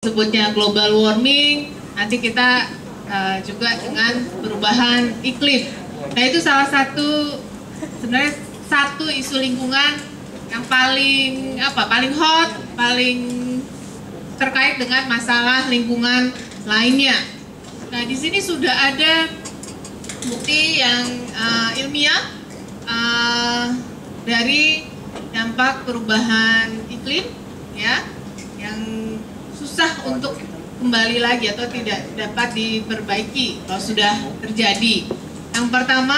Sebutnya global warming, nanti kita juga dengan perubahan iklim. Nah, itu salah satu sebenarnya satu isu lingkungan yang paling hot, paling terkait dengan masalah lingkungan lainnya. Nah, di sini sudah ada bukti yang ilmiah dari dampak perubahan iklim, ya, yang susah untuk kembali lagi atau tidak dapat diperbaiki kalau sudah terjadi. Yang pertama,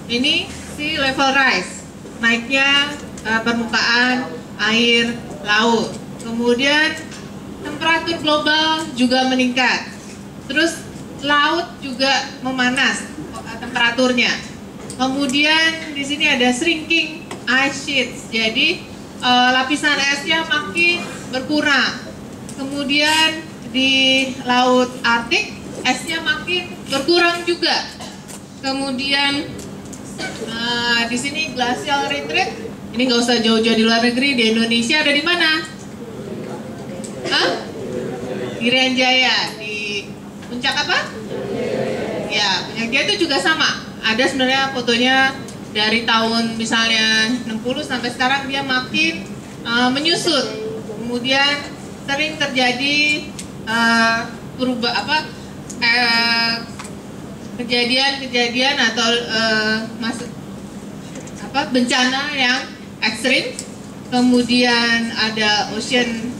ini sea level rise, naiknya permukaan air laut. Kemudian temperatur global juga meningkat. Terus laut juga memanas temperaturnya. Kemudian di sini ada shrinking ice sheets, jadi lapisan esnya makin berkurang. Kemudian di laut Arktik esnya makin berkurang juga. Kemudian di sini glacial retreat. Ini nggak usah jauh-jauh di luar negeri, di Indonesia ada di mana? Irian Jaya, di puncak apa? Ya, puncak Jaya itu juga sama. Ada sebenarnya fotonya dari tahun misalnya 60 sampai sekarang dia makin menyusut. Kemudian sering terjadi kejadian atau bencana yang ekstrim. Kemudian ada ocean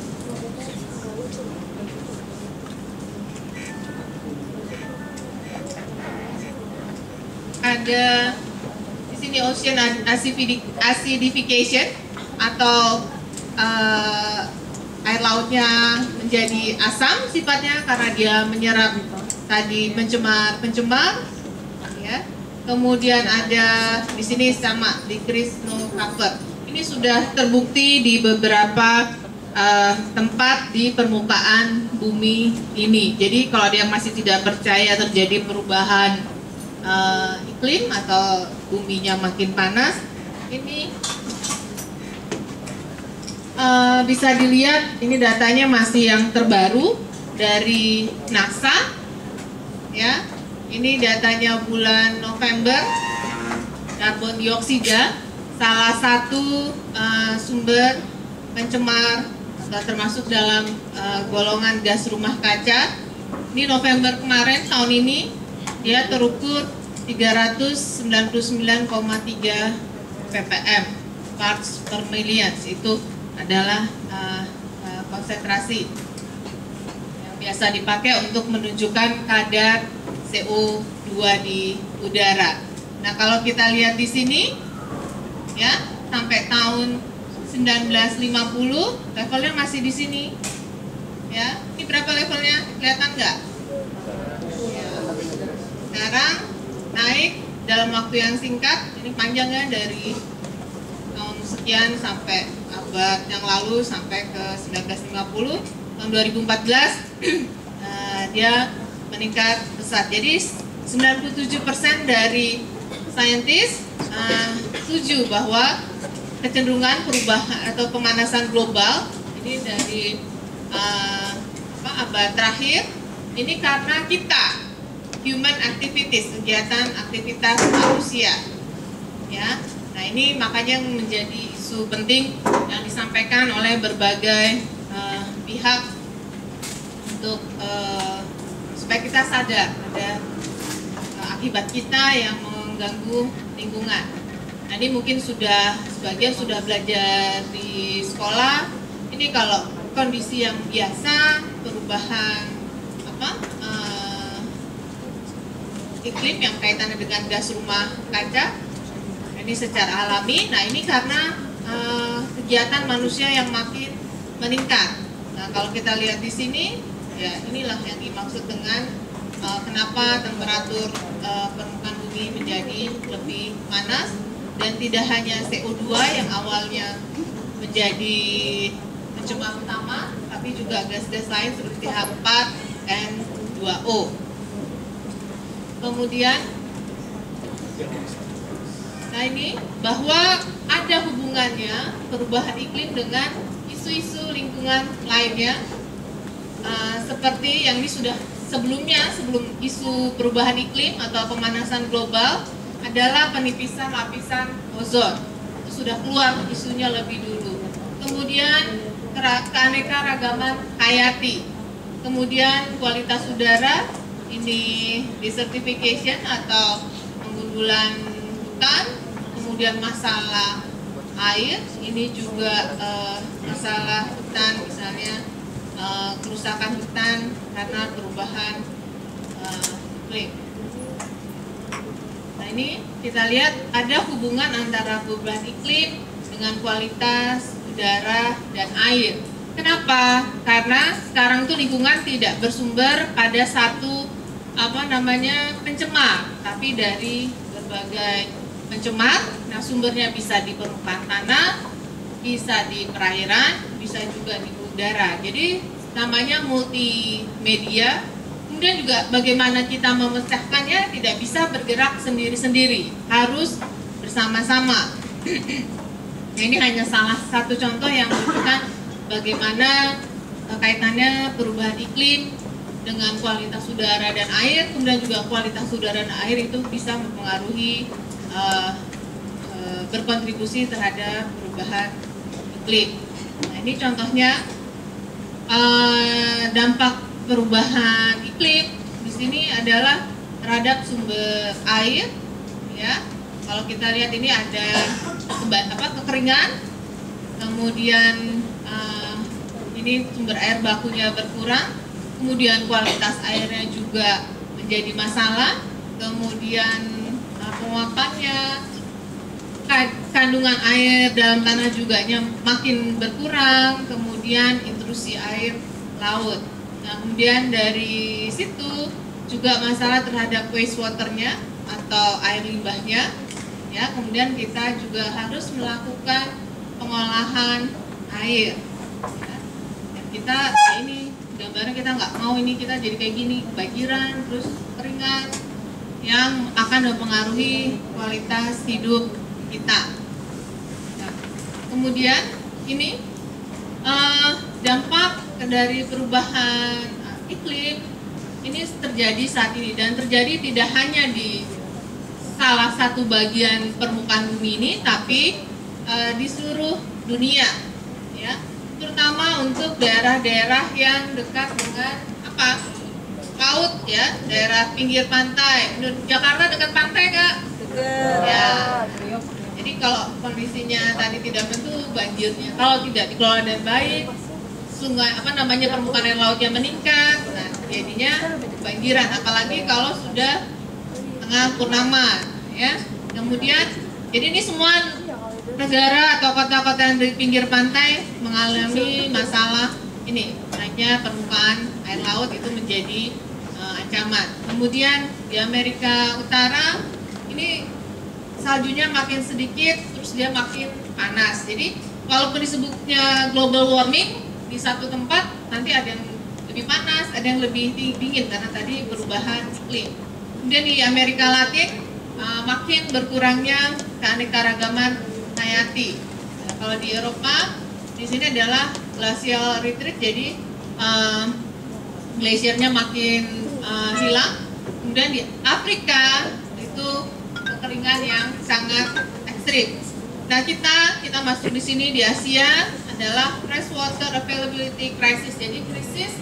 di sini ocean acidification atau air lautnya menjadi asam sifatnya karena dia menyerap tadi pencemar, ya. Kemudian ada di sini sama decrease snow cover. Ini sudah terbukti di beberapa tempat di permukaan bumi ini. Jadi kalau ada yang masih tidak percaya terjadi perubahan iklim atau buminya makin panas, ini bisa dilihat, ini datanya masih yang terbaru dari NASA, ya. Ini datanya bulan November. Karbon dioksida salah satu sumber pencemar termasuk dalam golongan gas rumah kaca. Ini November kemarin tahun ini dia terukur 399,3 ppm parts per million. Itu adalah konsentrasi yang biasa dipakai untuk menunjukkan kadar CO2 di udara. Nah, kalau kita lihat di sini, ya, sampai tahun 1950 levelnya masih di sini, ya. Ini berapa levelnya? Kelihatan nggak? Ya. Sekarang naik dalam waktu yang singkat. Ini panjangnya dari tahun sekian sampai abad yang lalu sampai ke 1950. Tahun 2014 dia meningkat pesat. Jadi 97% dari saintis setuju bahwa kecenderungan perubahan atau pemanasan global ini dari abad terakhir ini karena kita human activities, kegiatan aktivitas manusia, ya. Nah, ini makanya menjadi isu penting yang disampaikan oleh berbagai pihak untuk supaya kita sadar ada akibat kita yang mengganggu lingkungan. Nah, ini mungkin sebagian sudah belajar di sekolah. Ini kalau kondisi yang biasa, perubahan iklim yang kaitannya dengan gas rumah kaca, ini secara alami. Nah, ini karena kegiatan manusia yang makin meningkat. Nah, kalau kita lihat di sini, ya, inilah yang dimaksud dengan kenapa temperatur permukaan bumi menjadi lebih panas, dan tidak hanya CO2 yang awalnya menjadi pencemar utama, tapi juga gas-gas lain seperti H4N2O. Kemudian, nah, ini bahwa ada hubungannya perubahan iklim dengan isu-isu lingkungan lainnya. seperti yang ini sudah sebelumnya, sebelum isu perubahan iklim atau pemanasan global, adalah penipisan lapisan ozon. Itu sudah keluar isunya lebih dulu. Kemudian keanekaragaman hayati. Kemudian kualitas udara, ini desertification atau penggundulan hutan. Kemudian masalah air, ini juga masalah hutan, misalnya kerusakan hutan karena perubahan iklim. Nah, ini kita lihat ada hubungan antara perubahan iklim dengan kualitas udara dan air. Kenapa? Karena sekarang itu lingkungan tidak bersumber pada satu pencemar, tapi dari berbagai pencemar. Nah, sumbernya bisa di permukaan tanah, bisa di perairan, bisa juga di udara. Jadi namanya multimedia. Kemudian juga bagaimana kita memecahkannya, tidak bisa bergerak sendiri-sendiri, harus bersama-sama. Nah, ini hanya salah satu contoh yang menunjukkan bagaimana kaitannya perubahan iklim dengan kualitas udara dan air. Kemudian juga kualitas udara dan air itu bisa mempengaruhi berkontribusi terhadap perubahan iklim. Nah, ini contohnya dampak perubahan iklim di sini adalah terhadap sumber air, ya. Kalau kita lihat ini ada kekeringan, kemudian ini sumber air bakunya berkurang, kemudian kualitas airnya juga menjadi masalah, kemudian penguapannya, kandungan air dalam tanah juga makin berkurang, kemudian intrusi air laut. Nah, kemudian dari situ juga masalah terhadap wastewater-nya atau air limbahnya, ya. Kemudian kita juga harus melakukan pengolahan air, ya. Dan kita ini gambarnya kita nggak mau ini kita jadi kayak gini, banjiran, terus keringat yang akan mempengaruhi kualitas hidup kita. Nah, kemudian ini dampak dari perubahan iklim ini terjadi saat ini, dan terjadi tidak hanya di salah satu bagian permukaan bumi ini, tapi di seluruh dunia, ya. Terutama untuk daerah-daerah yang dekat dengan laut, ya, daerah pinggir pantai. Jakarta dekat pantai nggak? Dekat. Ya. Jadi kalau kondisinya tadi tidak tentu, banjirnya kalau tidak dikelola dengan baik, sungai permukaan air lautnya meningkat, nah jadinya banjiran. Apalagi kalau sudah tengah purnama, ya. Kemudian jadi ini semua negara atau kota-kota yang di pinggir pantai mengalami masalah ini, naiknya permukaan air laut itu menjadi ancaman. Kemudian di Amerika Utara ini saljunya makin sedikit, terus dia makin panas. Jadi walaupun disebutnya global warming, di satu tempat nanti ada yang lebih panas, ada yang lebih dingin karena tadi perubahan iklim. Kemudian di Amerika Latin makin berkurangnya keanekaragaman hayati. Nah, kalau di Eropa, di sini adalah glacial retreat, jadi glasiernya makin hilang. Kemudian di Afrika itu kekeringan yang sangat ekstrim. Nah, kita masuk di sini di Asia adalah fresh water availability crisis. Jadi krisis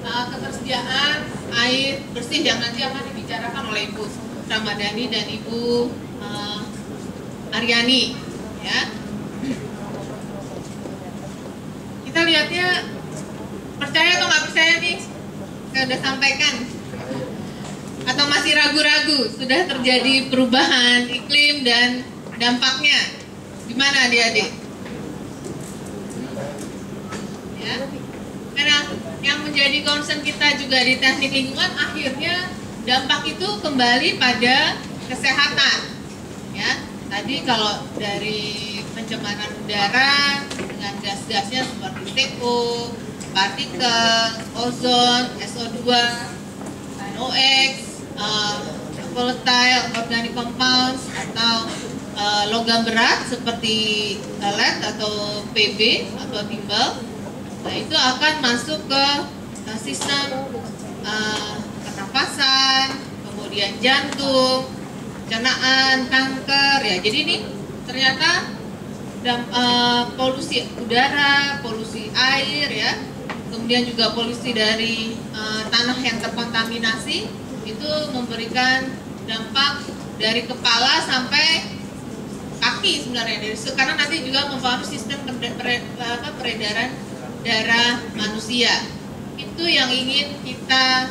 ketersediaan air bersih yang nanti akan dibicarakan oleh Ibu Ramadhani dan Ibu Aryani, ya. Kita lihatnya, percaya atau nggak percaya nih? Saya udah sampaikan. Atau masih ragu-ragu, sudah terjadi perubahan iklim dan dampaknya. Gimana adik-adik? Ya. Karena yang menjadi concern kita juga di teknik lingkungan, akhirnya dampak itu kembali pada kesehatan. Ya, tadi kalau dari pencemaran udara dengan gas-gasnya seperti CO, partikel, ozon, SO2, NOx, volatile organic compounds atau logam berat seperti lead atau Pb atau timbal. Nah, itu akan masuk ke sistem pernapasan, kemudian jantung, pencernaan, kanker ya. Jadi ini ternyata polusi udara, polusi air ya, kemudian juga polusi dari tanah yang terkontaminasi itu memberikan dampak dari kepala sampai kaki sebenarnya, karena nanti juga mempengaruhi sistem peredaran darah manusia. Itu yang ingin kita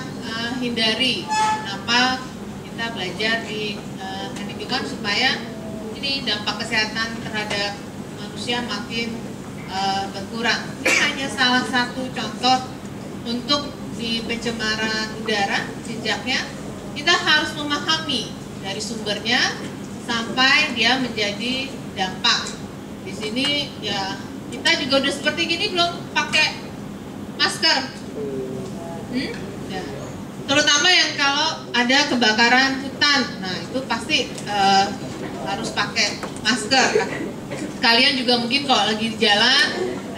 hindari. Kenapa kita belajar di teknik lingkungan, supaya ini dampak kesehatan terhadap manusia makin berkurang. Ini hanya salah satu contoh untuk di pencemaran udara. Jejaknya kita harus memahami dari sumbernya sampai dia menjadi dampak. Di sini ya kita juga udah seperti gini belum pakai masker, ya. Terutama yang kalau ada kebakaran hutan, nah itu pasti harus pakai masker. Kalian juga mungkin kalau lagi di jalan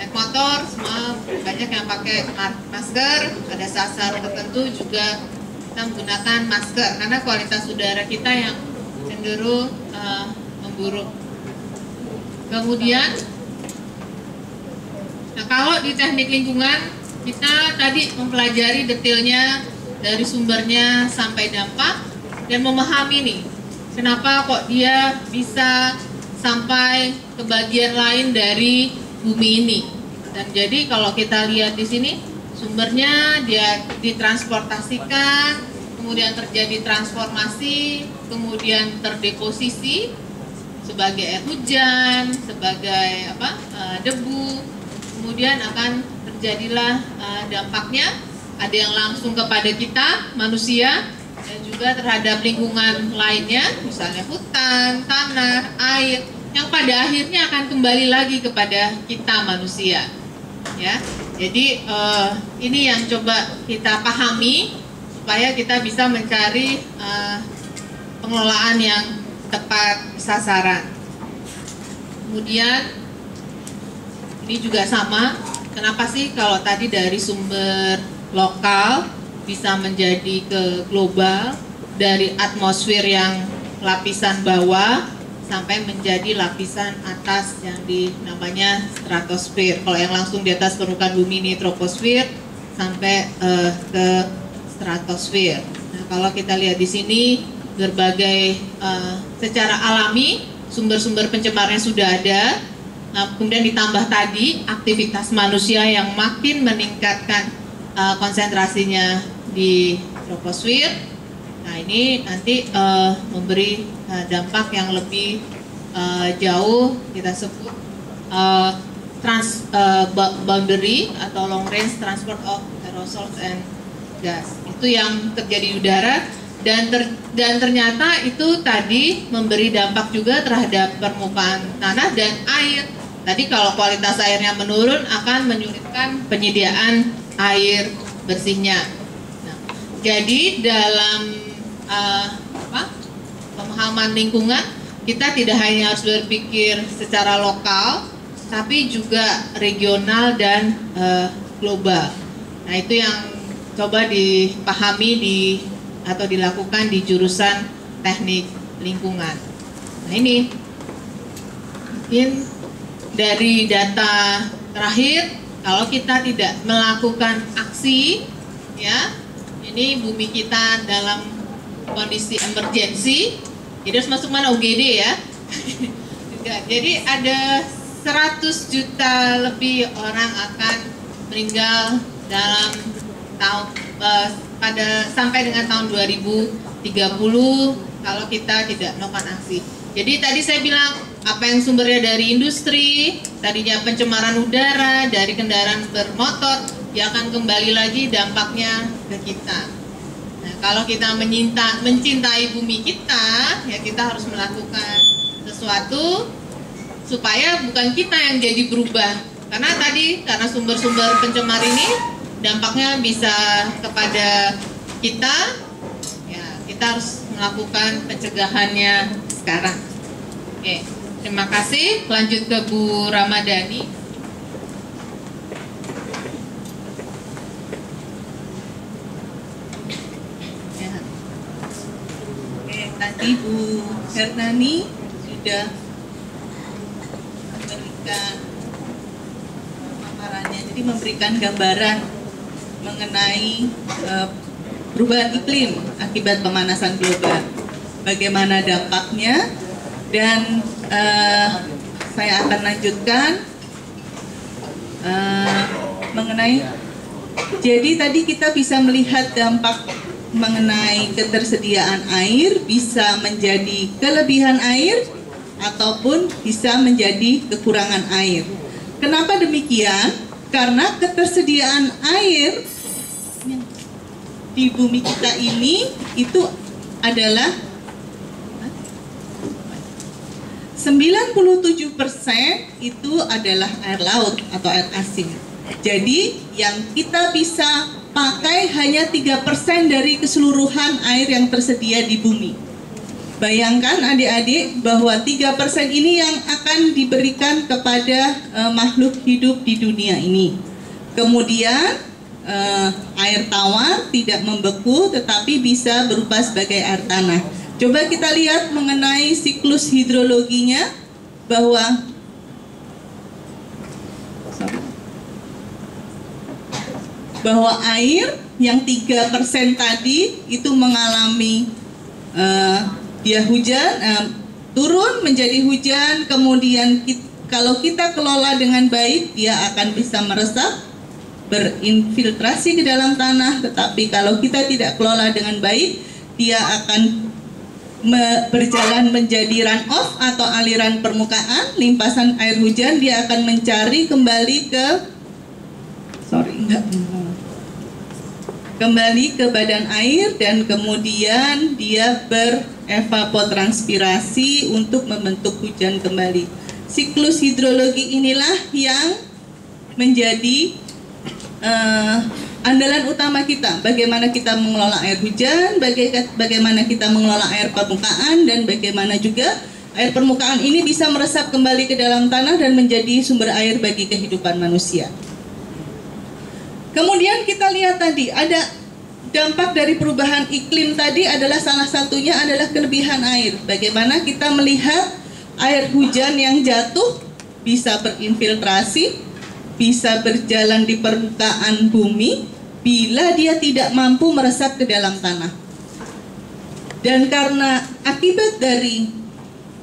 naik motor, semua banyak yang pakai masker. Ada sasar tertentu juga kita menggunakan masker karena kualitas udara kita yang cenderung memburuk. Kemudian, nah kalau di teknik lingkungan kita tadi mempelajari detailnya dari sumbernya sampai dampak dan memahami nih kenapa kok dia bisa sampai ke bagian lain dari bumi ini. Dan jadi kalau kita lihat di sini sumbernya dia ditransportasikan, kemudian terjadi transformasi, kemudian terdeposisi sebagai air hujan, sebagai debu, kemudian akan terjadilah dampaknya, ada yang langsung kepada kita manusia dan juga terhadap lingkungan lainnya, misalnya hutan, tanah, air, yang pada akhirnya akan kembali lagi kepada kita manusia, ya. Jadi ini yang coba kita pahami supaya kita bisa mencari pengelolaan yang tepat sasaran. Kemudian ini juga sama, kenapa sih kalau tadi dari sumber lokal bisa menjadi ke global, dari atmosfer yang lapisan bawah sampai menjadi lapisan atas yang namanya stratosfer. Kalau yang langsung di atas permukaan bumi ini troposfer sampai ke stratosfer. Nah, kalau kita lihat di sini berbagai secara alami sumber-sumber pencemarnya sudah ada. Nah, kemudian ditambah tadi aktivitas manusia yang makin meningkatkan konsentrasinya di troposfer. Nah, ini nanti memberi dampak yang lebih jauh, kita sebut boundary atau long range transport of aerosols and gas. Itu yang terjadi di udara. Dan ternyata itu tadi memberi dampak juga terhadap permukaan tanah dan air. Tadi kalau kualitas airnya menurun akan menyulitkan penyediaan air bersihnya. Nah, jadi dalam pemahaman lingkungan kita tidak hanya harus berpikir secara lokal, tapi juga regional dan global. Nah, itu yang coba dipahami atau dilakukan di jurusan teknik lingkungan. Nah, ini mungkin dari data terakhir, kalau kita tidak melakukan aksi, ya, ini bumi kita dalam kondisi emergency, jadi harus masuk mana, UGD ya. Jadi ada 100 juta lebih orang akan meninggal dalam tahun sampai dengan tahun 2030 kalau kita tidak melakukan aksi. Jadi tadi saya bilang apa yang sumbernya dari industri, tadinya pencemaran udara, dari kendaraan bermotor, ya akan kembali lagi dampaknya ke kita. Nah, kalau kita mencintai bumi kita, ya kita harus melakukan sesuatu supaya bukan kita yang jadi berubah. Karena sumber-sumber pencemar ini dampaknya bisa kepada kita, ya kita harus melakukan pencegahannya sekarang. Oke, terima kasih. Lanjut ke Bu Ramadhani. tadi Bu Hernani sudah memberikan paparannya, jadi memberikan gambaran mengenai perubahan iklim akibat pemanasan global, bagaimana dampaknya, dan saya akan lanjutkan mengenai, jadi tadi kita bisa melihat dampak mengenai ketersediaan air bisa menjadi kelebihan air ataupun bisa menjadi kekurangan air. Kenapa demikian? Karena ketersediaan air di bumi kita ini itu adalah 97% itu adalah air laut atau air asin. Jadi yang kita bisa pakai hanya 3% dari keseluruhan air yang tersedia di bumi. Bayangkan adik-adik bahwa 3% ini yang akan diberikan kepada makhluk hidup di dunia ini. Kemudian air tawar tidak membeku tetapi bisa berupa sebagai air tanah. Coba kita lihat mengenai siklus hidrologinya, bahwa air yang 3% tadi itu mengalami dia hujan, turun menjadi hujan, kemudian kalau kita kelola dengan baik dia akan bisa meresap, berinfiltrasi ke dalam tanah. Tetapi kalau kita tidak kelola dengan baik, dia akan berjalan menjadi runoff atau aliran permukaan, limpasan air hujan. Dia akan mencari kembali ke badan air, dan kemudian dia berevapotranspirasi untuk membentuk hujan kembali. Siklus hidrologi inilah yang menjadi andalan utama kita, bagaimana kita mengelola air hujan, bagaimana kita mengelola air permukaan, dan bagaimana juga air permukaan ini bisa meresap kembali ke dalam tanah dan menjadi sumber air bagi kehidupan manusia. Kemudian kita lihat tadi ada dampak dari perubahan iklim tadi, adalah salah satunya adalah kelebihan air. Bagaimana kita melihat air hujan yang jatuh bisa berinfiltrasi, bisa berjalan di permukaan bumi bila dia tidak mampu meresap ke dalam tanah. Dan karena akibat dari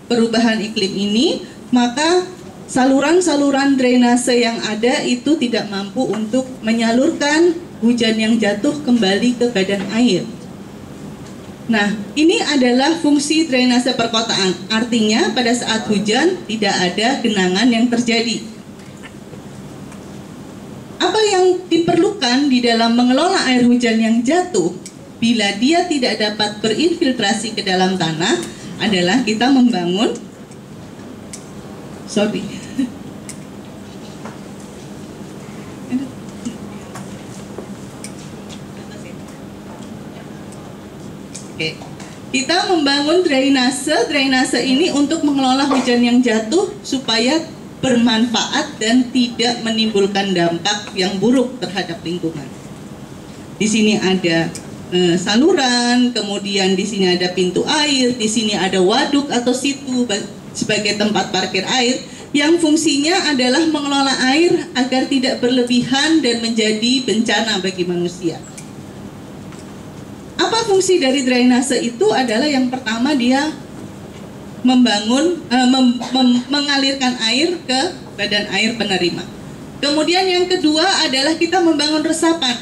perubahan iklim ini, maka saluran-saluran drainase yang ada itu tidak mampu untuk menyalurkan hujan yang jatuh kembali ke badan air. Nah, ini adalah fungsi drainase perkotaan. Artinya pada saat hujan tidak ada genangan yang terjadi. Apa yang diperlukan di dalam mengelola air hujan yang jatuh bila dia tidak dapat berinfiltrasi ke dalam tanah adalah kita membangun kita membangun drainase ini untuk mengelola hujan yang jatuh supaya bermanfaat dan tidak menimbulkan dampak yang buruk terhadap lingkungan. Di sini ada saluran, kemudian di sini ada pintu air, di sini ada waduk atau situ sebagai tempat parkir air yang fungsinya adalah mengelola air agar tidak berlebihan dan menjadi bencana bagi manusia. Apa fungsi dari drainase itu? Adalah yang pertama, dia mengalirkan air ke badan air penerima. Kemudian yang kedua adalah kita membangun resapan.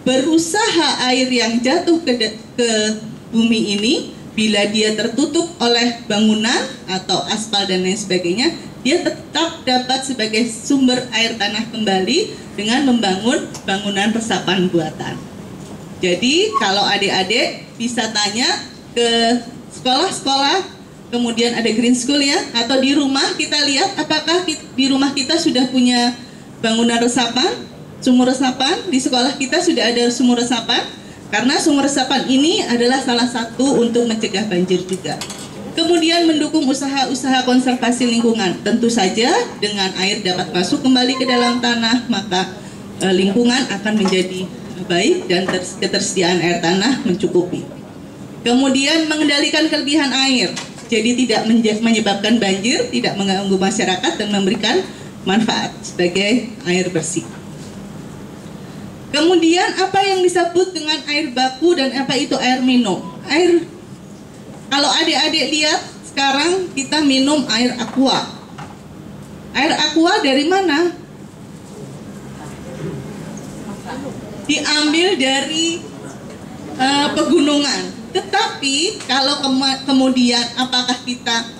Berusaha air yang jatuh ke bumi ini, bila dia tertutup oleh bangunan atau aspal dan lain sebagainya, dia tetap dapat sebagai sumber air tanah kembali dengan membangun bangunan resapan buatan. Jadi kalau adik-adik bisa tanya ke sekolah-sekolah, kemudian ada green school ya, atau di rumah kita lihat apakah di rumah kita sudah punya bangunan resapan, sumur resapan. Di sekolah kita sudah ada sumur resapan, karena sumur resapan ini adalah salah satu untuk mencegah banjir juga. Kemudian mendukung usaha-usaha konservasi lingkungan. Tentu saja dengan air dapat masuk kembali ke dalam tanah, maka lingkungan akan menjadi baik dan ketersediaan air tanah mencukupi. Kemudian mengendalikan kelebihan air, jadi tidak menyebabkan banjir, tidak mengganggu masyarakat dan memberikan manfaat sebagai air bersih. Kemudian apa yang disebut dengan air baku dan apa itu air minum? Kalau adik-adik lihat sekarang kita minum air aqua. Air aqua dari mana? Diambil dari pegunungan. Tetapi kalau kemudian apakah kita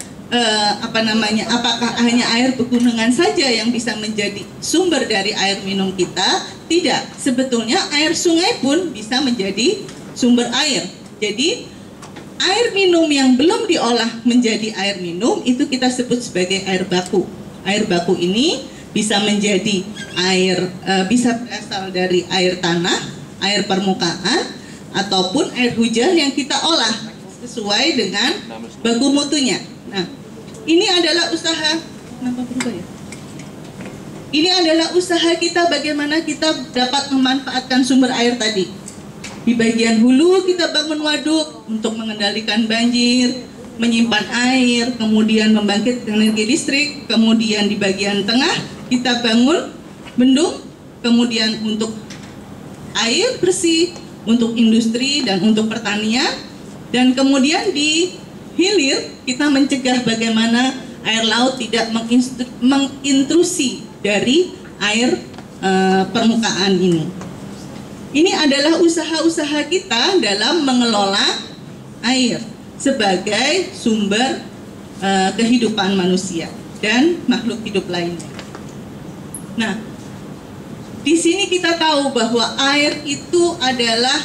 apakah hanya air pegunungan saja yang bisa menjadi sumber dari air minum kita? Tidak. Sebetulnya air sungai pun bisa menjadi sumber air. Jadi air minum yang belum diolah menjadi air minum itu kita sebut sebagai air baku. Air baku ini bisa menjadi air, bisa berasal dari air tanah, air permukaan, ataupun air hujan yang kita olah sesuai dengan baku mutunya. Nah, ini adalah usaha, kenapa berubah ya? Ini adalah usaha kita bagaimana kita dapat memanfaatkan sumber air tadi. Di bagian hulu kita bangun waduk untuk mengendalikan banjir, menyimpan air, kemudian membangkitkan energi listrik, kemudian di bagian tengah kita bangun bendung, kemudian untuk air bersih, untuk industri dan untuk pertanian, dan kemudian di hilir kita mencegah bagaimana air laut tidak mengintrusi dari air permukaan ini. Ini adalah usaha-usaha kita dalam mengelola air sebagai sumber kehidupan manusia dan makhluk hidup lainnya. Nah, di sini kita tahu bahwa air itu adalah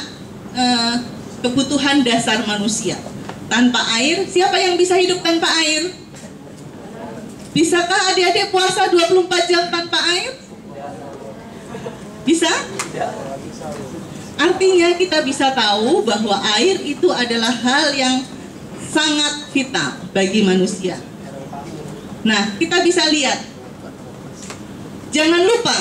kebutuhan dasar manusia. Tanpa air, siapa yang bisa hidup tanpa air? Bisakah adik-adik puasa 24 jam tanpa air? Bisa? Artinya kita bisa tahu bahwa air itu adalah hal yang sangat vital bagi manusia. Nah, kita bisa lihat. Jangan lupa,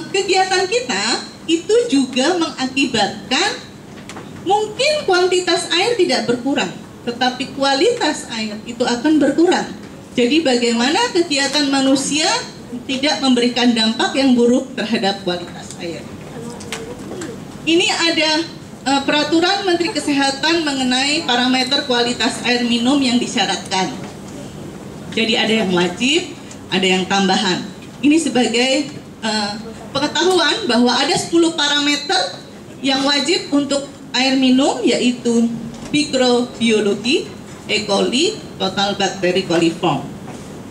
kegiatan kita itu juga mengakibatkan mungkin kuantitas air tidak berkurang, tetapi kualitas air itu akan berkurang. Jadi bagaimana kegiatan manusia tidak memberikan dampak yang buruk terhadap kualitas air. Ini ada peraturan Menteri Kesehatan mengenai parameter kualitas air minum yang disyaratkan. Jadi ada yang wajib, ada yang tambahan. Ini sebagai pengetahuan bahwa ada 10 parameter yang wajib untuk air minum, yaitu mikrobiologi, E. coli, total bakteri coliform.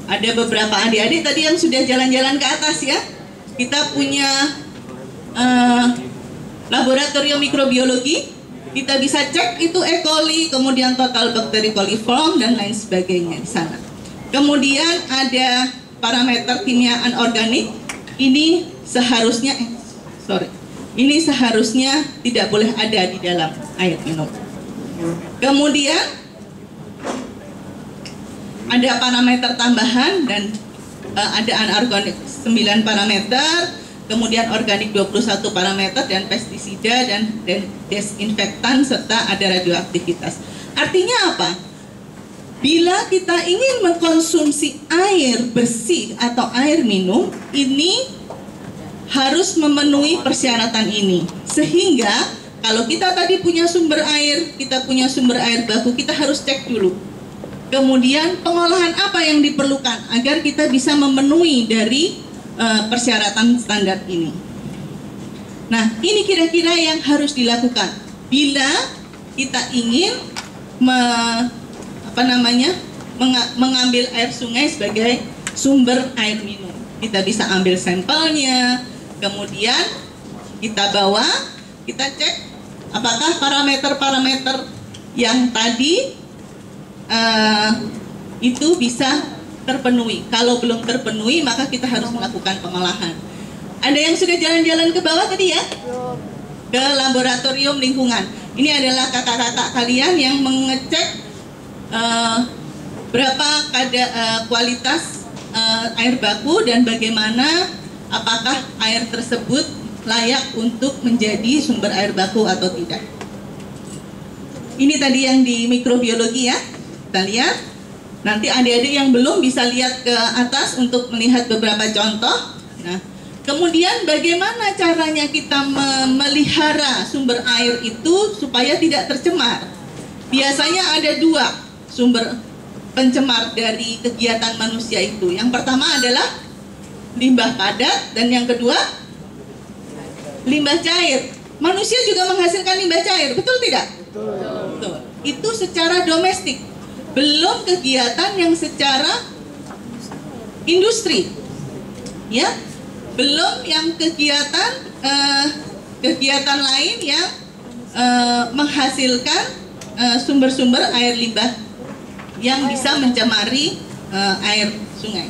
Ada beberapa adik-adik tadi yang sudah jalan-jalan ke atas ya. Kita punya laboratorium mikrobiologi, kita bisa cek itu E. coli, kemudian total bakteri coliform dan lain sebagainya di sana. Kemudian ada parameter kimia anorganik. Ini seharusnya tidak boleh ada di dalam air minum. Kemudian ada parameter tambahan dan ada anorganik 9 parameter, kemudian organik 21 parameter, dan pestisida dan desinfektan serta ada radioaktivitas. Artinya apa? Bila kita ingin mengkonsumsi air bersih atau air minum, ini harus memenuhi persyaratan ini. Sehingga kalau kita tadi punya sumber air, kita punya sumber air baku, kita harus cek dulu. Kemudian pengolahan apa yang diperlukan agar kita bisa memenuhi dari persyaratan standar ini. Nah, ini kira-kira yang harus dilakukan bila kita ingin mengambil air sungai sebagai sumber air minum. Kita bisa ambil sampelnya, kemudian kita bawa, kita cek apakah parameter-parameter yang tadi itu bisa terpenuhi. Kalau belum terpenuhi, maka kita harus melakukan pengolahan. Ada yang sudah jalan-jalan ke bawah tadi ya? Ke laboratorium lingkungan. Ini adalah kakak-kakak kalian yang mengecek berapa kualitas air baku dan bagaimana apakah air tersebut layak untuk menjadi sumber air baku atau tidak. Ini tadi yang di mikrobiologi ya. Kita lihat. Nanti adik-adik yang belum bisa lihat ke atas untuk melihat beberapa contoh. Nah, kemudian bagaimana caranya kita memelihara sumber air itu supaya tidak tercemar? Biasanya ada dua sumber pencemar dari kegiatan manusia itu. Yang pertama adalah limbah padat dan yang kedua limbah cair. Manusia juga menghasilkan limbah cair, betul tidak? Betul. Itu secara domestik. Belum kegiatan yang secara industri, ya, belum yang kegiatan lain yang menghasilkan sumber-sumber air limbah yang bisa mencemari air sungai.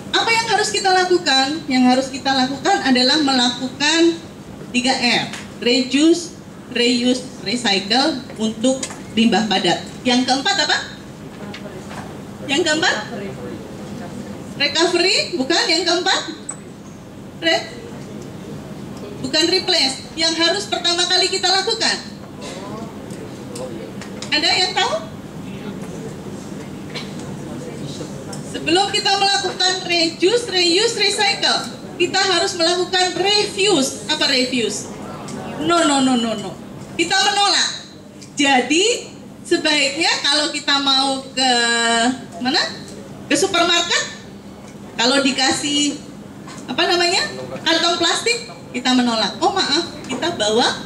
Apa yang harus kita lakukan? Yang harus kita lakukan adalah melakukan 3R, reduce, reuse, recycle untuk limbah padat. Yang keempat apa? Yang keempat? Recovery, bukan? Yang keempat? Bukan replace. Yang harus pertama kali kita lakukan. Ada yang tahu? Sebelum kita melakukan reduce, reuse, recycle, kita harus melakukan refuse. Apa refuse? No. Kita menolak. Jadi sebaiknya kalau kita mau ke mana? Ke supermarket, kalau dikasih kantong plastik, kita menolak. Oh maaf, kita bawa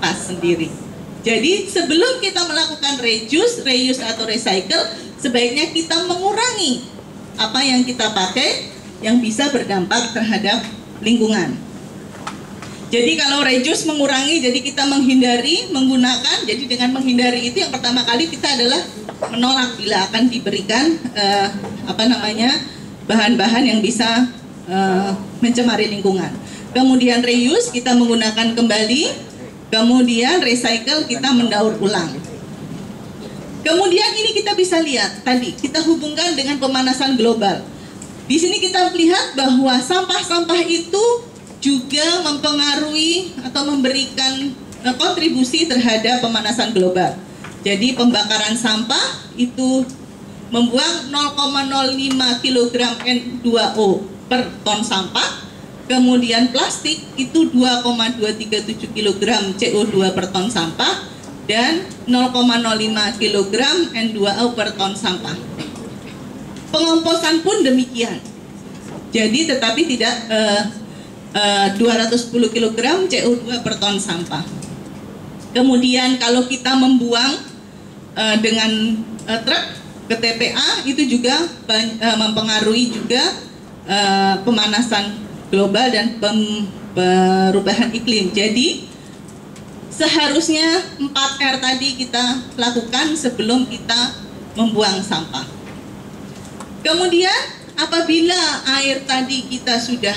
tas sendiri. Jadi sebelum kita melakukan reduce, reuse atau recycle, sebaiknya kita mengurangi apa yang kita pakai yang bisa berdampak terhadap lingkungan. Jadi kalau reduce mengurangi, jadi kita menghindari menggunakan. Jadi dengan menghindari itu yang pertama kali kita adalah menolak bila akan diberikan bahan-bahan yang bisa mencemari lingkungan. Kemudian reuse kita menggunakan kembali, kemudian recycle kita mendaur ulang. Kemudian ini kita bisa lihat tadi kita hubungkan dengan pemanasan global. Di sini kita lihat bahwa sampah-sampah itu juga mempengaruhi atau memberikan kontribusi terhadap pemanasan global. Jadi pembakaran sampah itu membuang 0,05 kg N2O per ton sampah. Kemudian plastik itu 2,237 kg CO2 per ton sampah dan 0,05 kg N2O per ton sampah. Pengomposan pun demikian. Jadi tetapi tidak 210 kg CO2 per ton sampah. Kemudian kalau kita membuang dengan truk ke TPA itu juga mempengaruhi juga pemanasan global dan perubahan iklim. Jadi seharusnya 4R tadi kita lakukan sebelum kita membuang sampah. Kemudian apabila air tadi kita sudah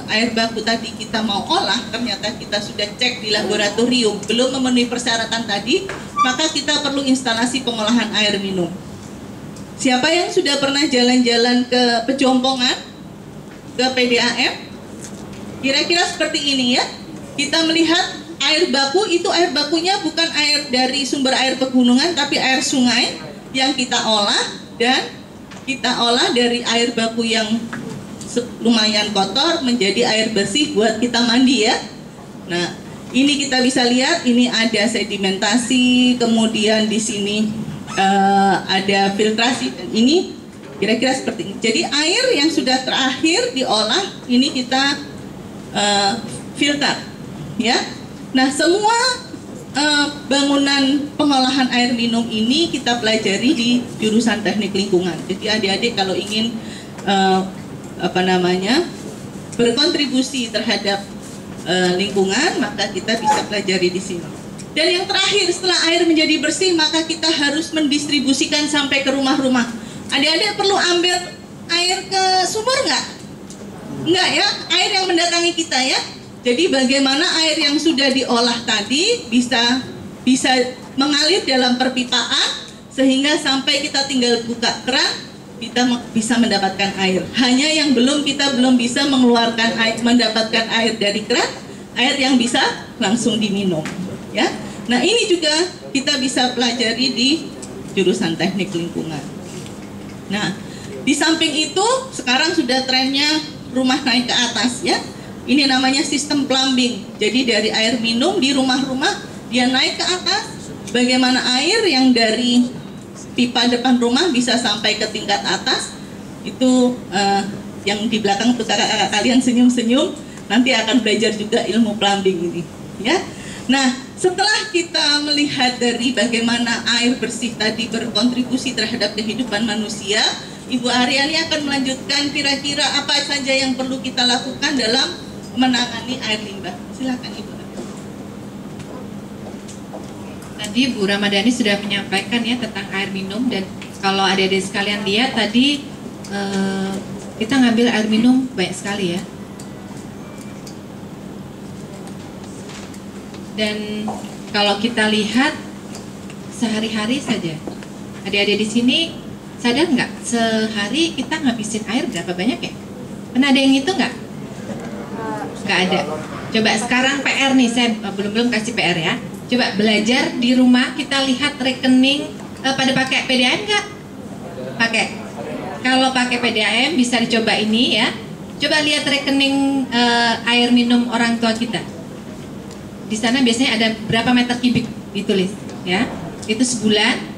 air baku tadi kita mau olah, ternyata kita sudah cek di laboratorium belum memenuhi persyaratan tadi, maka kita perlu instalasi pengolahan air minum. Siapa yang sudah pernah jalan-jalan ke Pejompongan, ke PDAM? Kira-kira seperti ini ya. Kita melihat air baku itu, air bakunya bukan air dari sumber air pegunungan, tapi air sungai yang kita olah, dan kita olah dari air baku yang lumayan kotor menjadi air bersih buat kita mandi ya. Nah, ini kita bisa lihat ini ada sedimentasi, kemudian di sini ada filtrasi, dan ini kira-kira seperti ini. Jadi air yang sudah terakhir diolah ini kita filter ya. Nah, semua bangunan pengolahan air minum ini kita pelajari di jurusan teknik lingkungan. Jadi adik-adik kalau ingin berkontribusi terhadap lingkungan, maka kita bisa pelajari di sini. Dan yang terakhir, setelah air menjadi bersih, maka kita harus mendistribusikan sampai ke rumah-rumah. Adik-adik perlu ambil air ke sumur nggak? Enggak ya, air yang mendatangi kita ya. Jadi bagaimana air yang sudah diolah tadi bisa mengalir dalam perpipaan sehingga sampai kita tinggal buka keran kita bisa mendapatkan air. Hanya yang kita belum bisa mengeluarkan air, mendapatkan air dari keran, air yang bisa langsung diminum. Ya, Nah, ini juga kita bisa pelajari di jurusan teknik lingkungan. Nah, di samping itu sekarang sudah trennya rumah naik ke atas ya. Ini namanya sistem plumbing. Jadi dari air minum di rumah-rumah dia naik ke atas. Bagaimana air yang dari pipa depan rumah bisa sampai ke tingkat atas. Itu yang di belakang tuh kakak-kakak kalian senyum-senyum, nanti akan belajar juga ilmu plumbing ini ya. Nah, setelah kita melihat dari bagaimana air bersih tadi berkontribusi terhadap kehidupan manusia, Ibu Aryani akan melanjutkan kira-kira apa saja yang perlu kita lakukan dalam menangani air limbah. Silakan Ibu. Tadi Bu Ramadhani sudah menyampaikan ya tentang air minum, dan kalau adik-adik sekalian lihat tadi kita ngambil air minum banyak sekali ya. Dan kalau kita lihat sehari-hari saja, adik-adik di sini sadar nggak sehari kita ngabisin air berapa banyak ya? Pernah ada yang ngitung nggak? Nggak ada. Coba sekarang PR nih, saya belum kasih PR ya. Coba belajar di rumah, kita lihat rekening pada pakai PDAM nggak? Pakai. Kalau pakai PDAM bisa dicoba ini ya. Coba lihat rekening air minum orang tua kita. Di sana biasanya ada berapa meter kubik ditulis ya. Itu sebulan